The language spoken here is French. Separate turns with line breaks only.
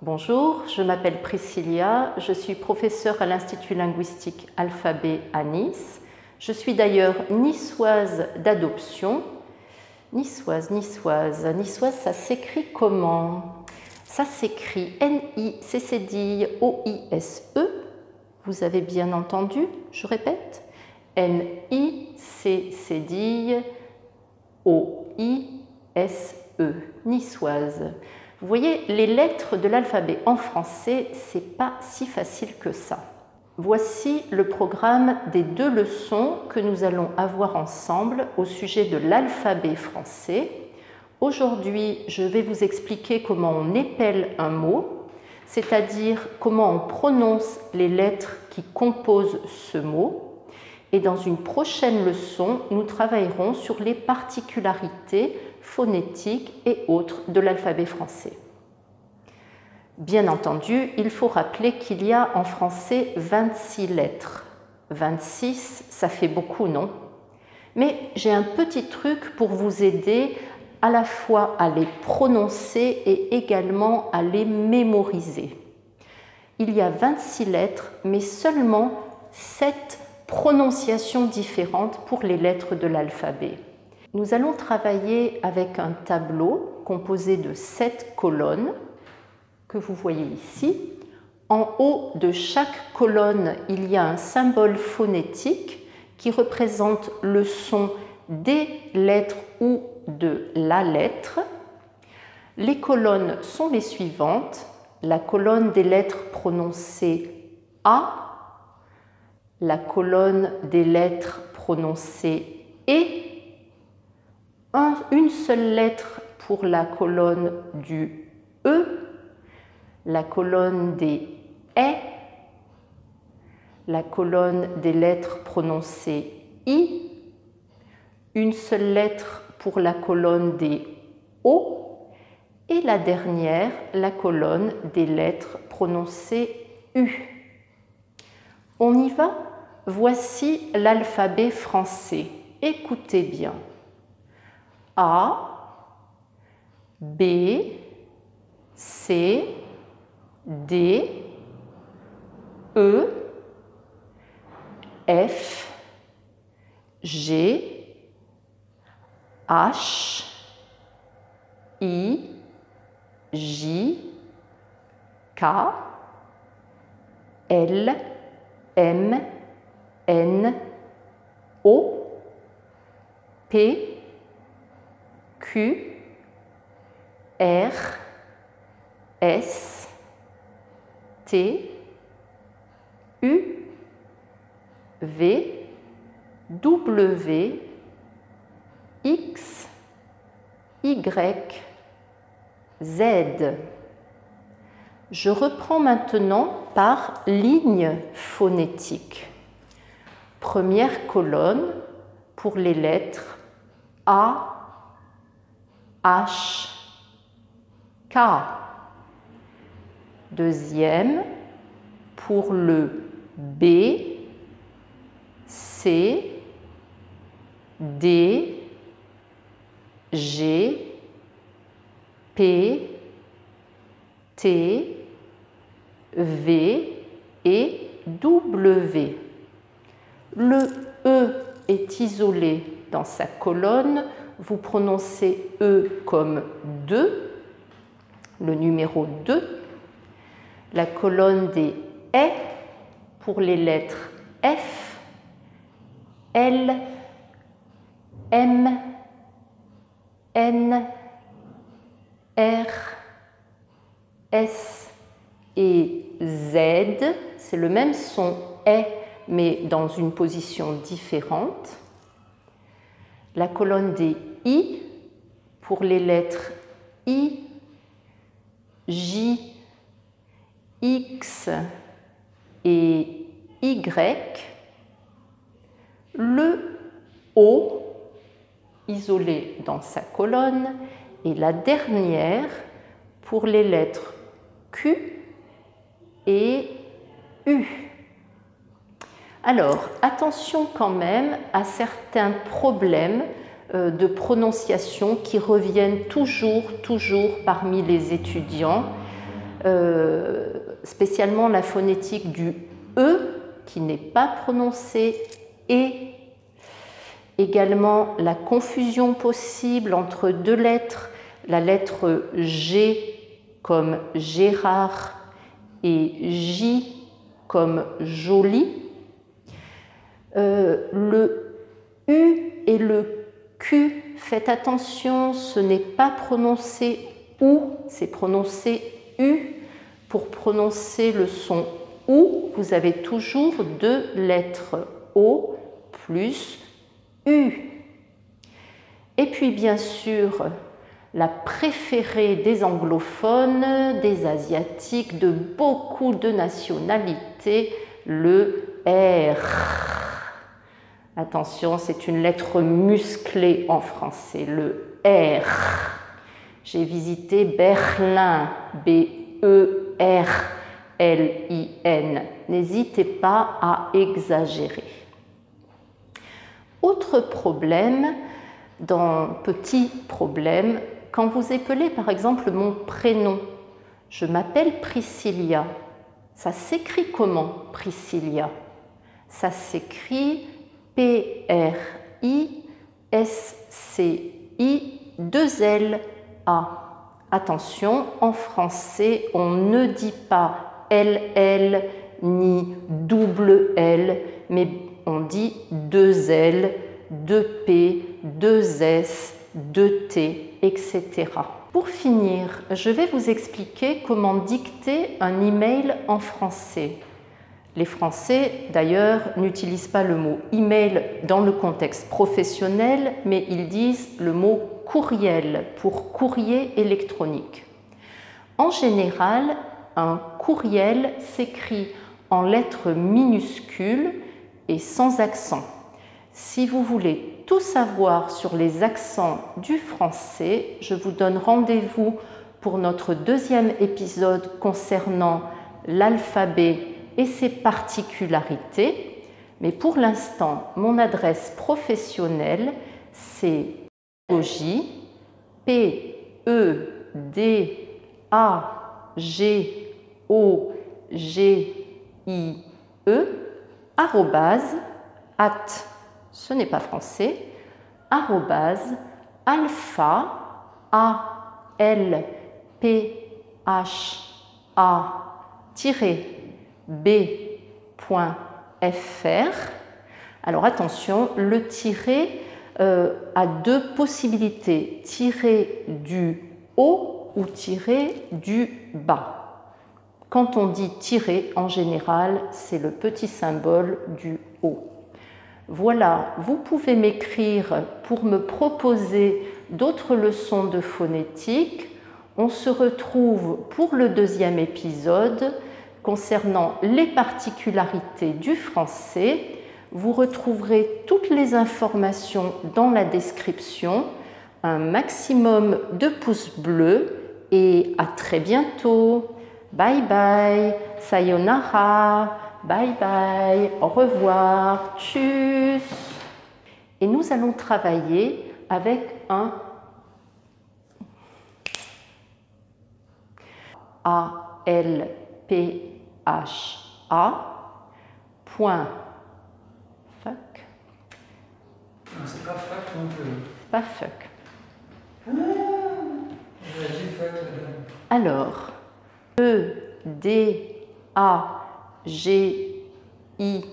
Bonjour, je m'appelle Priscilla, je suis professeure à l'Institut linguistique Alphabet à Nice. Je suis d'ailleurs niçoise d'adoption. Niçoise, ça s'écrit comment? Ça s'écrit N-I-C-C-D-I-O-I-S-E. Vous avez bien entendu, je répète. N-I-C-C-D-I-O-I-S-E, niçoise. Vous voyez, les lettres de l'alphabet en français, c'est pas si facile que ça. Voici le programme des 2 leçons que nous allons avoir ensemble au sujet de l'alphabet français. Aujourd'hui, je vais vous expliquer comment on épelle un mot, c'est-à-dire comment on prononce les lettres qui composent ce mot. Et dans une prochaine leçon, nous travaillerons sur les particularités phonétiques et autres de l'alphabet français. Bien entendu, il faut rappeler qu'il y a en français 26 lettres. 26, ça fait beaucoup, non? Mais j'ai un petit truc pour vous aider à la fois à les prononcer et également à les mémoriser. Il y a 26 lettres, mais seulement 7 prononciations différentes pour les lettres de l'alphabet. Nous allons travailler avec un tableau composé de 7 colonnes que vous voyez ici. En haut de chaque colonne, il y a un symbole phonétique qui représente le son des lettres ou de la lettre. Les colonnes sont les suivantes. La colonne des lettres prononcées A, la colonne des lettres prononcées E, une seule lettre pour la colonne du E, la colonne des E, la colonne des lettres prononcées I, une seule lettre pour la colonne des O et la dernière, la colonne des lettres prononcées U. On y va? Voici l'alphabet français. Écoutez bien. A, B, C, D, E, F, G, H, I, J, K, L, M, N, O, P, Q, R, S, T, U, V, W, X, Y, Z. Je reprends maintenant par ligne phonétique. Première colonne pour les lettres A, H, K. Deuxième pour le B, C, D, G, P, T, V et W. Le E est isolé dans sa colonne. Vous prononcez E comme 2, le numéro 2. La colonne des E pour les lettres F, L, M, N, R, S et Z. C'est le même son E, mais dans une position différente. La colonne des I pour les lettres I, J, X et Y. Le O isolé dans sa colonne et la dernière pour les lettres Q et U. Alors, attention quand même à certains problèmes de prononciation qui reviennent toujours parmi les étudiants. spécialement la phonétique du E qui n'est pas prononcé et également la confusion possible entre deux lettres, la lettre G comme Gérard et J comme joli. Le U et le Q, faites attention, ce n'est pas prononcé OU, c'est prononcé U. Pour prononcer le son OU, vous avez toujours deux lettres O plus U. Et puis bien sûr, la préférée des anglophones, des asiatiques, de beaucoup de nationalités, le R. Attention, c'est une lettre musclée en français, le R. J'ai visité Berlin, B-E-R-L-I-N. N'hésitez pas à exagérer. Autre problème, petit problème, quand vous épelez par exemple mon prénom, je m'appelle Priscilla. Ça s'écrit comment, Priscilla? Ça s'écrit P-R-I-S-C-I-2-L-A. Attention, en français, on ne dit pas LL ni double L, mais on dit 2L, 2P, 2S, 2T, etc. Pour finir, je vais vous expliquer comment dicter un email en français. Les Français, d'ailleurs, n'utilisent pas le mot email dans le contexte professionnel, mais ils disent le mot courriel pour courrier électronique. En général, un courriel s'écrit en lettres minuscules et sans accent. Si vous voulez tout savoir sur les accents du français, je vous donne rendez-vous pour notre deuxième épisode concernant l'alphabet et ses particularités. Mais pour l'instant, mon adresse professionnelle, c'est PEDAGOGIE ce n'est pas français, alpha b.fr. Alors attention, le tiret a deux possibilités, tiret du haut ou tiret du bas. Quand on dit tiret, en général, c'est le petit symbole du haut. Voilà, vous pouvez m'écrire pour me proposer d'autres leçons de phonétique. On se retrouve pour le deuxième épisode concernant les particularités du français. Vous retrouverez toutes les informations dans la description. Un maximum de pouces bleus et à très bientôt. Bye bye, sayonara. Bye bye, au revoir, tchuss. Et nous allons travailler avec un A-L-P-H-A point fuck.
C'est pas fuck non plus.
Pas fuck.
J'ai dit fuck.
Alors, E-D-A G-I